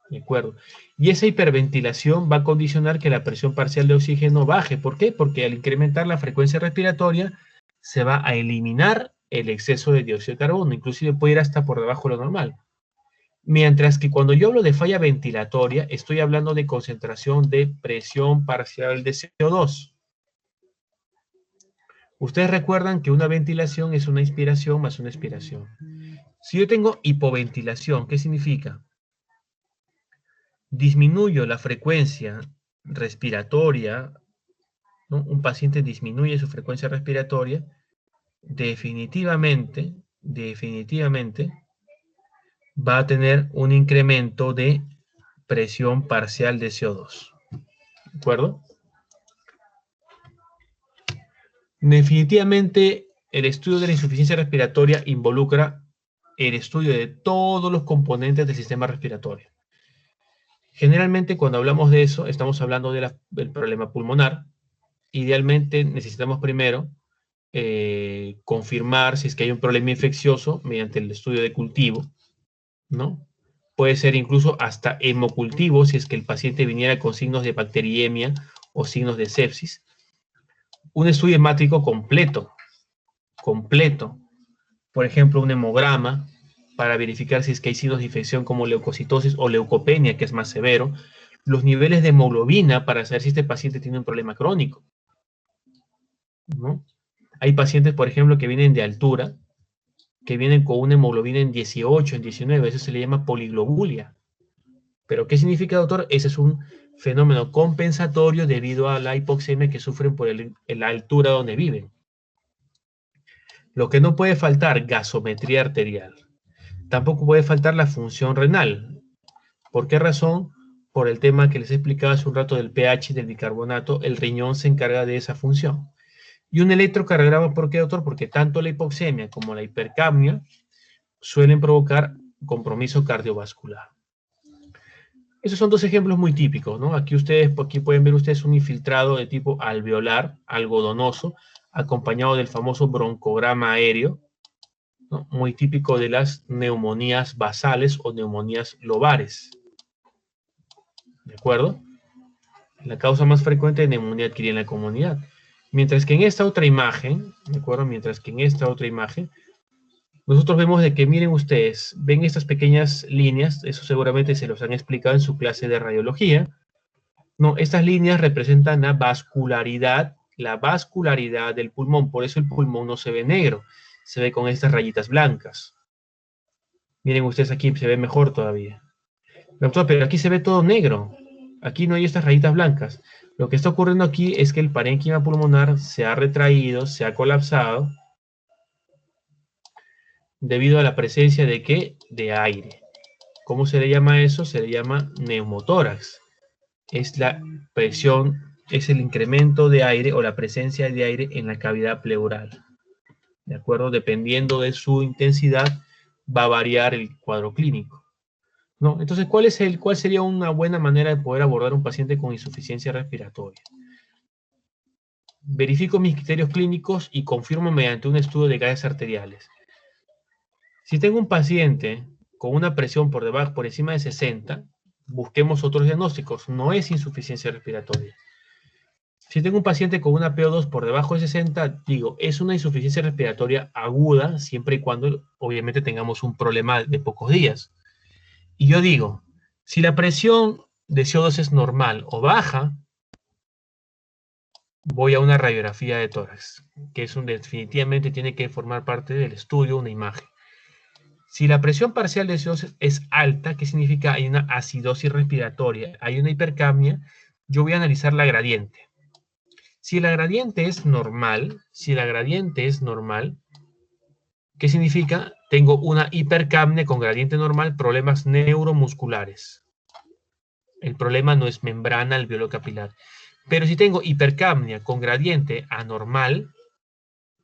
S1: ¿De acuerdo? Y esa hiperventilación va a condicionar que la presión parcial de oxígeno baje. ¿Por qué? Porque al incrementar la frecuencia respiratoria se va a eliminar el exceso de dióxido de carbono, inclusive puede ir hasta por debajo de lo normal. Mientras que cuando yo hablo de falla ventilatoria, estoy hablando de concentración de presión parcial de CO2. Ustedes recuerdan que una ventilación es una inspiración más una expiración. Si yo tengo hipoventilación, ¿qué significa? Disminuyo la frecuencia respiratoria, ¿no? Un paciente disminuye su frecuencia respiratoria, definitivamente va a tener un incremento de presión parcial de CO2. ¿De acuerdo? Definitivamente el estudio de la insuficiencia respiratoria involucra el estudio de todos los componentes del sistema respiratorio. Generalmente cuando hablamos de eso, estamos hablando del problema pulmonar. Idealmente necesitamos primero confirmar si es que hay un problema infeccioso mediante el estudio de cultivo, ¿no? Puede ser incluso hasta hemocultivo si es que el paciente viniera con signos de bacteriemia o signos de sepsis. Un estudio hemático completo, por ejemplo, un hemograma para verificar si es que hay signos de infección como leucocitosis o leucopenia, que es más severo, los niveles de hemoglobina para saber si este paciente tiene un problema crónico, ¿no? Hay pacientes, por ejemplo, que vienen de altura, que vienen con una hemoglobina en 18, en 19, eso se le llama poliglobulia. ¿Pero qué significa, doctor? Ese es un fenómeno compensatorio debido a la hipoxemia que sufren por la altura donde viven. Lo que no puede faltar, gasometría arterial. Tampoco puede faltar la función renal. ¿Por qué razón? Por el tema que les explicaba hace un rato del pH del bicarbonato, el riñón se encarga de esa función. Y un electrocardiograma, ¿por qué, doctor? Porque tanto la hipoxemia como la hipercapnia suelen provocar compromiso cardiovascular. Esos son dos ejemplos muy típicos, ¿no? Aquí pueden ver ustedes un infiltrado de tipo alveolar, algodonoso, acompañado del famoso broncograma aéreo, ¿no? Muy típico de las neumonías basales o neumonías lobares. ¿De acuerdo? La causa más frecuente de neumonía adquirida en la comunidad. Mientras que en esta otra imagen, ¿de acuerdo? Nosotros vemos de que, miren ustedes, ven estas pequeñas líneas, eso seguramente se los han explicado en su clase de radiología. No, estas líneas representan la vascularidad del pulmón, por eso el pulmón no se ve negro, se ve con estas rayitas blancas. Miren ustedes aquí, se ve mejor todavía. Doctor, pero aquí se ve todo negro, aquí no hay estas rayitas blancas. Lo que está ocurriendo aquí es que el parénquima pulmonar se ha retraído, se ha colapsado, debido a la presencia de ¿qué? De aire. ¿Cómo se le llama eso? Se le llama neumotórax. Es la presión, es el incremento de aire o la presencia de aire en la cavidad pleural. ¿De acuerdo? Dependiendo de su intensidad, va a variar el cuadro clínico, ¿no? Entonces, ¿cuál sería una buena manera de poder abordar un paciente con insuficiencia respiratoria? Verifico mis criterios clínicos y confirmo mediante un estudio de gases arteriales. Si tengo un paciente con una presión por encima de 60, busquemos otros diagnósticos. No es insuficiencia respiratoria. Si tengo un paciente con una PO2 por debajo de 60, digo, es una insuficiencia respiratoria aguda, siempre y cuando, obviamente, tengamos un problema de pocos días. Y yo digo, si la presión de CO2 es normal o baja, voy a una radiografía de tórax, que definitivamente tiene que formar parte del estudio, una imagen. Si la presión parcial de CO2 es alta, ¿qué significa? Hay una acidosis respiratoria, hay una hipercapnia, yo voy a analizar la gradiente. Si la gradiente es normal, ¿qué significa? Tengo una hipercapnia con gradiente normal, problemas neuromusculares. El problema no es membrana alveolo-capilar. Pero si tengo hipercapnia con gradiente anormal,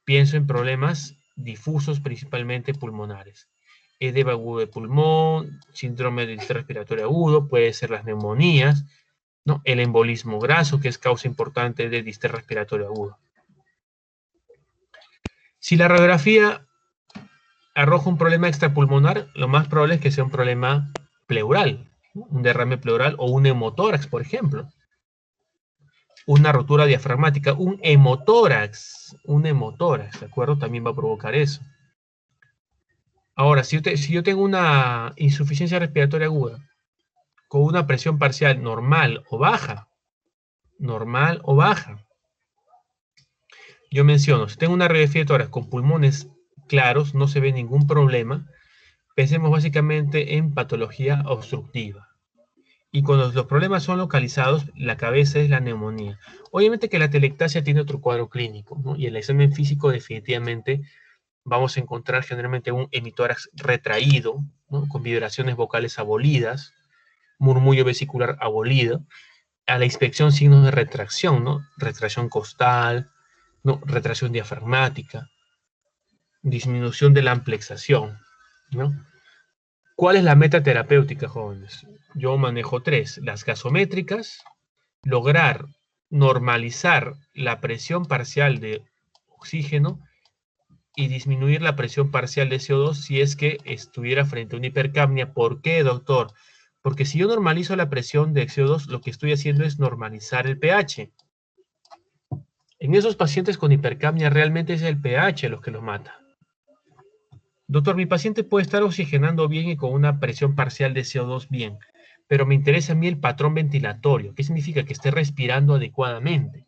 S1: pienso en problemas difusos, principalmente pulmonares. Edema agudo de pulmón, síndrome de distrés respiratorio agudo, puede ser las neumonías, ¿no? El embolismo graso, que es causa importante de distrés respiratorio agudo. Si la radiografía arroja un problema extrapulmonar, lo más probable es que sea un problema pleural, un derrame pleural o un hemotórax, por ejemplo. Una rotura diafragmática, un hemotórax, ¿de acuerdo? También va a provocar eso. Ahora, si yo tengo una insuficiencia respiratoria aguda con una presión parcial normal o baja, yo menciono, si tengo una radiografía de tórax con pulmones claros, no se ve ningún problema. Pensemos básicamente en patología obstructiva. Y cuando los problemas son localizados, la cabeza es la neumonía. Obviamente que la telectasia tiene otro cuadro clínico, ¿no? Y el examen físico definitivamente vamos a encontrar generalmente un hemitórax retraído, ¿no? Con vibraciones vocales abolidas, murmullo vesicular abolido. A la inspección signos de retracción, ¿no? Retracción costal, ¿no? Retracción diafragmática, disminución de la amplexación, ¿no? ¿Cuál es la meta terapéutica, jóvenes? Yo manejo 3. Las gasométricas, lograr normalizar la presión parcial de oxígeno y disminuir la presión parcial de CO2 si es que estuviera frente a una hipercapnia. ¿Por qué, doctor? Porque si yo normalizo la presión de CO2, lo que estoy haciendo es normalizar el pH. En esos pacientes con hipercapnia realmente es el pH lo que los mata. Doctor, mi paciente puede estar oxigenando bien y con una presión parcial de CO2 bien, pero me interesa a mí el patrón ventilatorio. ¿Qué significa? Que esté respirando adecuadamente.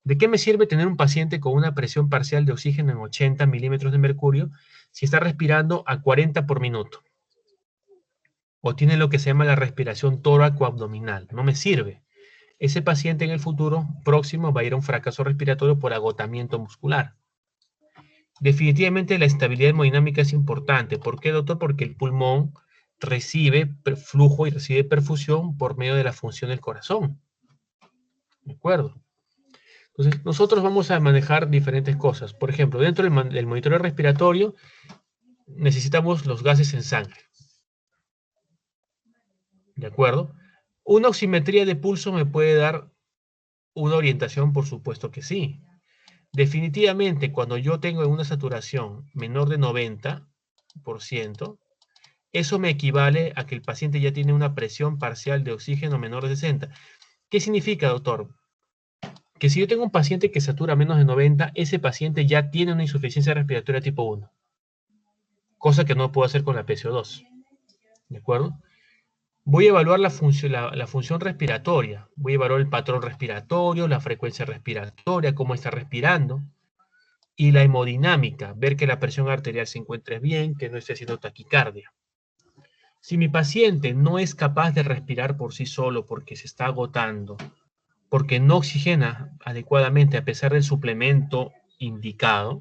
S1: ¿De qué me sirve tener un paciente con una presión parcial de oxígeno en 80 milímetros de mercurio si está respirando a 40 por minuto? O tiene lo que se llama la respiración tóraco-abdominal. No me sirve. Ese paciente en el futuro próximo va a ir a un fracaso respiratorio por agotamiento muscular. Definitivamente la estabilidad hemodinámica es importante. ¿Por qué, doctor? Porque el pulmón recibe flujo y recibe perfusión por medio de la función del corazón. ¿De acuerdo? Entonces, nosotros vamos a manejar diferentes cosas. Por ejemplo, dentro del monitoreo respiratorio necesitamos los gases en sangre. ¿De acuerdo? ¿Una oximetría de pulso me puede dar una orientación? Por supuesto que sí. Definitivamente, cuando yo tengo una saturación menor de 90%, eso me equivale a que el paciente ya tiene una presión parcial de oxígeno menor de 60. ¿Qué significa, doctor? Que si yo tengo un paciente que satura menos de 90, ese paciente ya tiene una insuficiencia respiratoria tipo 1, cosa que no puedo hacer con la PCO2. ¿De acuerdo? Voy a evaluar la función respiratoria. Voy a evaluar el patrón respiratorio, la frecuencia respiratoria, cómo está respirando, y la hemodinámica, ver que la presión arterial se encuentre bien, que no esté haciendo taquicardia. Si mi paciente no es capaz de respirar por sí solo porque se está agotando, porque no oxigena adecuadamente a pesar del suplemento indicado,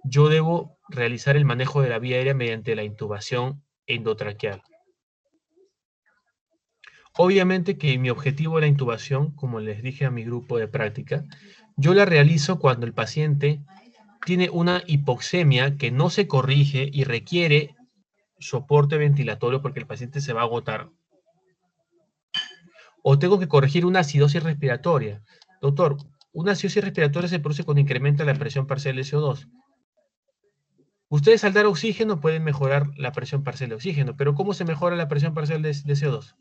S1: yo debo realizar el manejo de la vía aérea mediante la intubación endotraqueal. Obviamente que mi objetivo de la intubación, como les dije a mi grupo de práctica, yo la realizo cuando el paciente tiene una hipoxemia que no se corrige y requiere soporte ventilatorio porque el paciente se va a agotar. O tengo que corregir una acidosis respiratoria. Doctor, una acidosis respiratoria se produce cuando incrementa la presión parcial de CO2. Ustedes al dar oxígeno pueden mejorar la presión parcial de oxígeno, pero ¿cómo se mejora la presión parcial de CO2?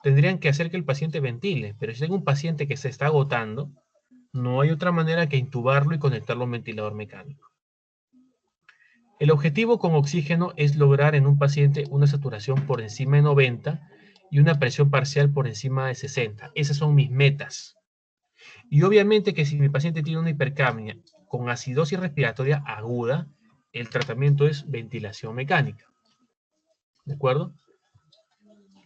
S1: Tendrían que hacer que el paciente ventile, pero si tengo un paciente que se está agotando, no hay otra manera que intubarlo y conectarlo a un ventilador mecánico. El objetivo con oxígeno es lograr en un paciente una saturación por encima de 90 y una presión parcial por encima de 60. Esas son mis metas. Y obviamente que si mi paciente tiene una hipercapnia con acidosis respiratoria aguda, el tratamiento es ventilación mecánica. ¿De acuerdo?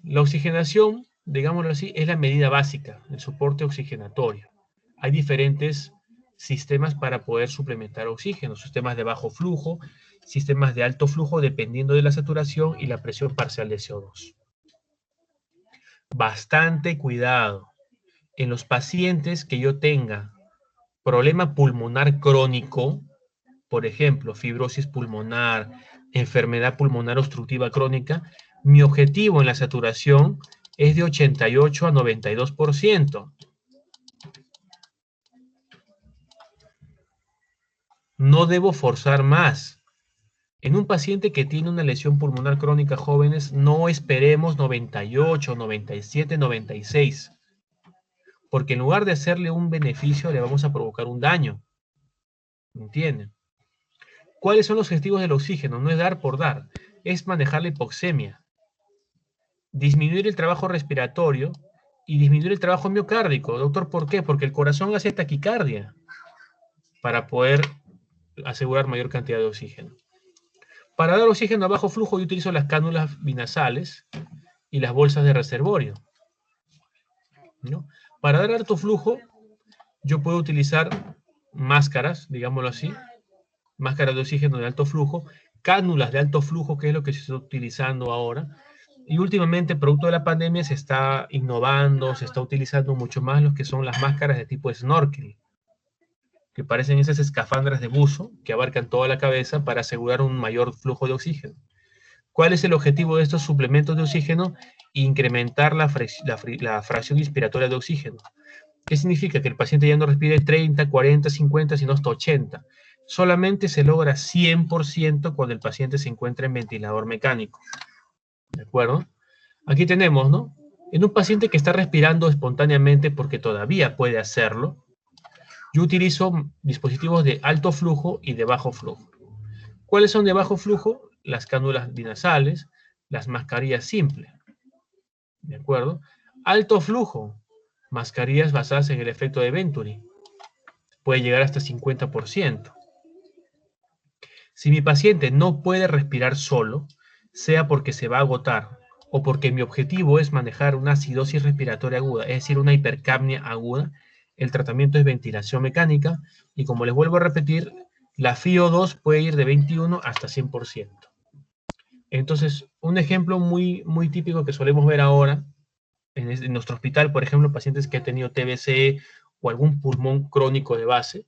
S1: La oxigenación, digámoslo así, es la medida básica, el soporte oxigenatorio. Hay diferentes sistemas para poder suplementar oxígeno, sistemas de bajo flujo, sistemas de alto flujo, dependiendo de la saturación y la presión parcial de CO2. Bastante cuidado. En los pacientes que yo tenga problema pulmonar crónico, por ejemplo, fibrosis pulmonar, enfermedad pulmonar obstructiva crónica, mi objetivo en la saturación es de 88 a 92%. No debo forzar más. En un paciente que tiene una lesión pulmonar crónica, jóvenes, no esperemos 98, 97, 96, porque en lugar de hacerle un beneficio, le vamos a provocar un daño. ¿Entienden? ¿Cuáles son los objetivos del oxígeno? No es dar por dar, es manejar la hipoxemia, disminuir el trabajo respiratorio y disminuir el trabajo miocárdico. Doctor, ¿por qué? Porque el corazón hace taquicardia para poder asegurar mayor cantidad de oxígeno. Para dar oxígeno a bajo flujo yo utilizo las cánulas binasales y las bolsas de reservorio, ¿no? Para dar alto flujo yo puedo utilizar máscaras, digámoslo así, máscaras de oxígeno de alto flujo, cánulas de alto flujo, que es lo que se está utilizando ahora. Y últimamente, producto de la pandemia, se está innovando, se está utilizando mucho más lo que son las máscaras de tipo snorkel, que parecen esas escafandras de buzo que abarcan toda la cabeza para asegurar un mayor flujo de oxígeno. ¿Cuál es el objetivo de estos suplementos de oxígeno? Incrementar la fracción inspiratoria de oxígeno. ¿Qué significa? Que el paciente ya no respire 30, 40, 50, sino hasta 80. Solamente se logra 100% cuando el paciente se encuentra en ventilador mecánico. ¿De acuerdo? Aquí tenemos, ¿no? En un paciente que está respirando espontáneamente porque todavía puede hacerlo, yo utilizo dispositivos de alto flujo y de bajo flujo. ¿Cuáles son de bajo flujo? Las cánulas binasales, las mascarillas simples. ¿De acuerdo? Alto flujo, mascarillas basadas en el efecto de Venturi. Puede llegar hasta 50%. Si mi paciente no puede respirar solo, sea porque se va a agotar o porque mi objetivo es manejar una acidosis respiratoria aguda, es decir, una hipercapnia aguda, el tratamiento es ventilación mecánica y, como les vuelvo a repetir, la FiO2 puede ir de 21 hasta 100%. Entonces, un ejemplo muy típico que solemos ver ahora en nuestro hospital, por ejemplo, pacientes que han tenido TBC o algún pulmón crónico de base,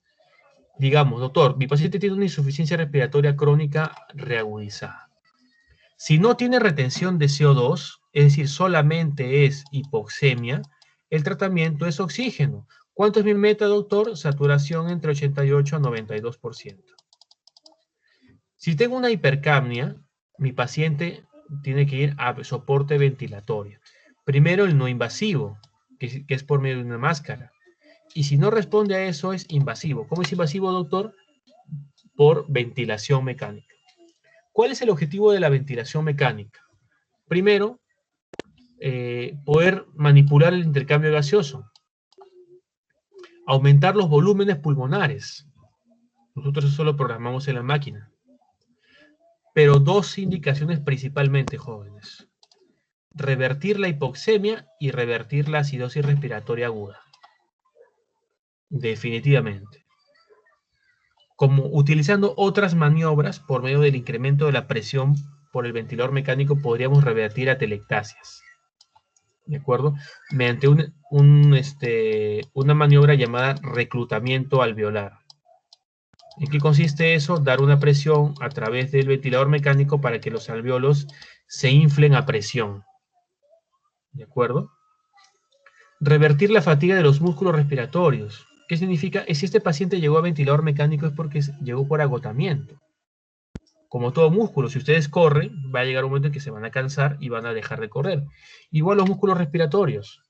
S1: digamos, doctor, mi paciente tiene una insuficiencia respiratoria crónica reagudizada. Si no tiene retención de CO2, es decir, solamente es hipoxemia, el tratamiento es oxígeno. ¿Cuánto es mi meta, doctor? Saturación entre 88 a 92%. Si tengo una hipercapnia, mi paciente tiene que ir a soporte ventilatorio. Primero el no invasivo, que es por medio de una máscara. Y si no responde a eso, es invasivo. ¿Cómo es invasivo, doctor? Por ventilación mecánica. ¿Cuál es el objetivo de la ventilación mecánica? Primero, poder manipular el intercambio gaseoso, aumentar los volúmenes pulmonares. Nosotros eso lo programamos en la máquina. Pero dos indicaciones principalmente, jóvenes: revertir la hipoxemia y revertir la acidosis respiratoria aguda. Definitivamente. Como utilizando otras maniobras por medio del incremento de la presión por el ventilador mecánico, podríamos revertir atelectasias. ¿De acuerdo? Mediante una maniobra llamada reclutamiento alveolar. ¿En qué consiste eso? Dar una presión a través del ventilador mecánico para que los alveolos se inflen a presión. ¿De acuerdo? Revertir la fatiga de los músculos respiratorios. ¿Qué significa? Si este paciente llegó a ventilador mecánico es porque llegó por agotamiento. Como todo músculo, si ustedes corren, va a llegar un momento en que se van a cansar y van a dejar de correr. Igual los músculos respiratorios.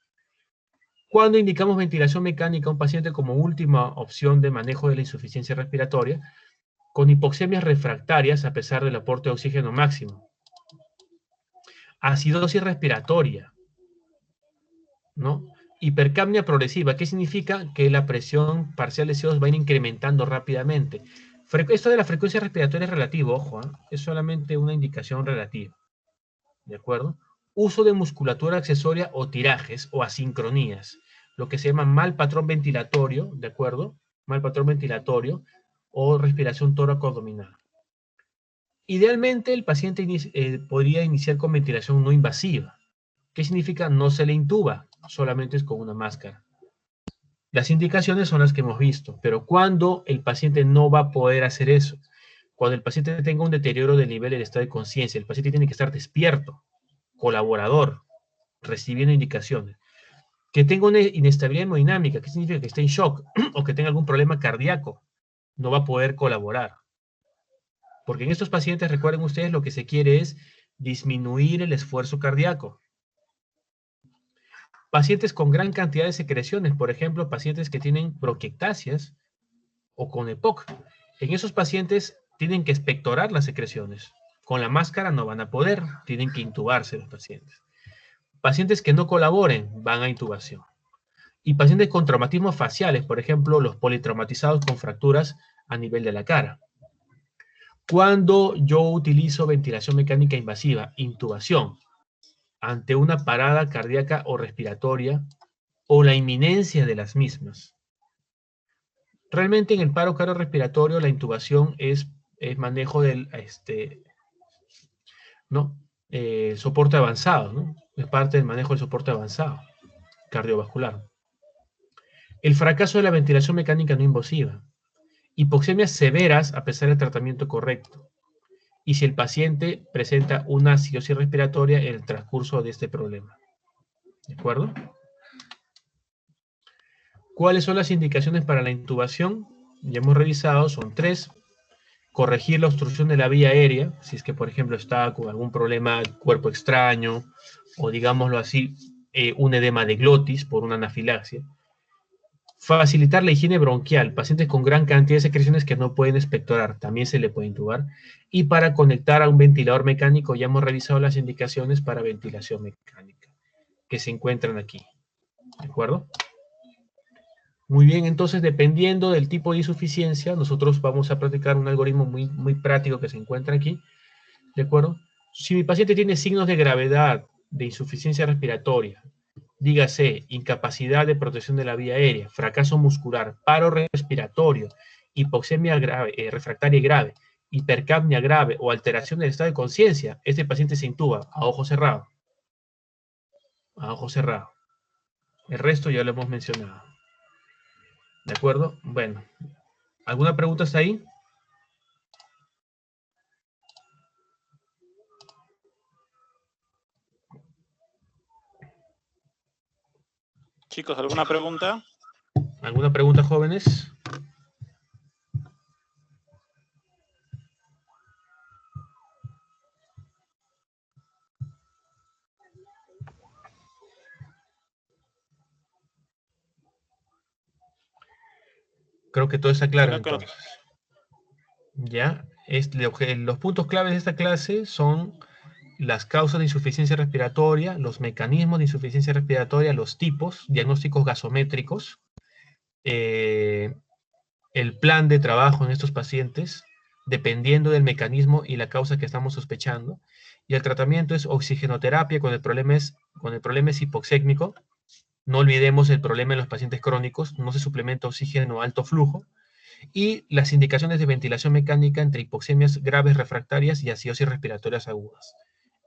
S1: Cuando indicamos ventilación mecánica a un paciente como última opción de manejo de la insuficiencia respiratoria, con hipoxemias refractarias a pesar del aporte de oxígeno máximo. Acidosis respiratoria, ¿no? Hipercapnia progresiva, ¿qué significa? Que la presión parcial de CO2 va a ir incrementando rápidamente. Esto de la frecuencia respiratoria es relativo, ojo, es solamente una indicación relativa. ¿De acuerdo? Uso de musculatura accesoria o tirajes o asincronías, lo que se llama mal patrón ventilatorio, ¿de acuerdo? Mal patrón ventilatorio o respiración tóraco-abdominal. Idealmente, el paciente podría iniciar con ventilación no invasiva. ¿Qué significa? No se le intuba, solamente es con una máscara. Las indicaciones son las que hemos visto, pero ¿cuándo el paciente no va a poder hacer eso? Cuando el paciente tenga un deterioro del nivel del estado de conciencia, el paciente tiene que estar despierto, colaborador, recibiendo indicaciones. Que tenga una inestabilidad hemodinámica, ¿qué significa? Que esté en shock o que tenga algún problema cardíaco, no va a poder colaborar. Porque en estos pacientes, recuerden ustedes, lo que se quiere es disminuir el esfuerzo cardíaco. Pacientes con gran cantidad de secreciones, por ejemplo, pacientes que tienen bronquiectasias o con EPOC. En esos pacientes tienen que expectorar las secreciones. Con la máscara no van a poder, tienen que intubarse los pacientes. Pacientes que no colaboren van a intubación. Y pacientes con traumatismos faciales, por ejemplo, los politraumatizados con fracturas a nivel de la cara. Cuando yo utilizo ventilación mecánica invasiva, intubación, ante una parada cardíaca o respiratoria o la inminencia de las mismas. Realmente en el paro cardiorrespiratorio la intubación es manejo del soporte avanzado, ¿no? Es parte del manejo del soporte avanzado cardiovascular. El fracaso de la ventilación mecánica no invasiva. Hipoxemias severas a pesar del tratamiento correcto. Y si el paciente presenta una acidosis respiratoria en el transcurso de este problema. ¿De acuerdo? ¿Cuáles son las indicaciones para la intubación? Ya hemos revisado, son 3. Corregir la obstrucción de la vía aérea, si es que, por ejemplo, está con algún problema de cuerpo extraño, o digámoslo así, un edema de glotis por una anafilaxia. Facilitar la higiene bronquial, pacientes con gran cantidad de secreciones que no pueden expectorar, también se le puede intubar. Y para conectar a un ventilador mecánico, ya hemos revisado las indicaciones para ventilación mecánica, que se encuentran aquí. ¿De acuerdo? Muy bien, entonces, dependiendo del tipo de insuficiencia, nosotros vamos a practicar un algoritmo muy práctico que se encuentra aquí. ¿De acuerdo? Si mi paciente tiene signos de gravedad, de insuficiencia respiratoria, dígase, incapacidad de protección de la vía aérea, fracaso muscular, paro respiratorio, hipoxemia grave, refractaria grave, hipercapnia grave o alteración del estado de conciencia, este paciente se intuba a ojo cerrado. A ojo cerrado. El resto ya lo hemos mencionado. ¿De acuerdo? Bueno, ¿alguna pregunta hasta ahí?
S2: Chicos, ¿alguna pregunta?
S1: ¿Alguna pregunta, jóvenes? Creo que todo está claro entonces. Ya, los puntos claves de esta clase son las causas de insuficiencia respiratoria, los mecanismos de insuficiencia respiratoria, los tipos, diagnósticos gasométricos, el plan de trabajo en estos pacientes, dependiendo del mecanismo y la causa que estamos sospechando. Y el tratamiento es oxigenoterapia cuando el problema es hipoxémico. No olvidemos el problema en los pacientes crónicos, no se suplementa oxígeno a alto flujo. Y las indicaciones de ventilación mecánica entre hipoxemias graves refractarias y acidosis respiratorias agudas.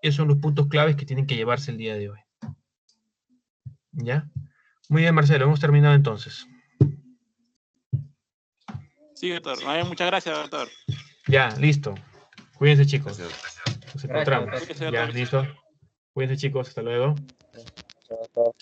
S1: Esos son los puntos claves que tienen que llevarse el día de hoy. ¿Ya? Muy bien, Marcelo, hemos terminado entonces.
S2: Sí, doctor. Muchas gracias, doctor.
S1: Ya, listo. Cuídense, chicos.
S3: Gracias.
S1: Nos encontramos.
S2: Gracias,
S1: Ya, listo. Cuídense, chicos. Hasta luego.
S3: Chao, chao.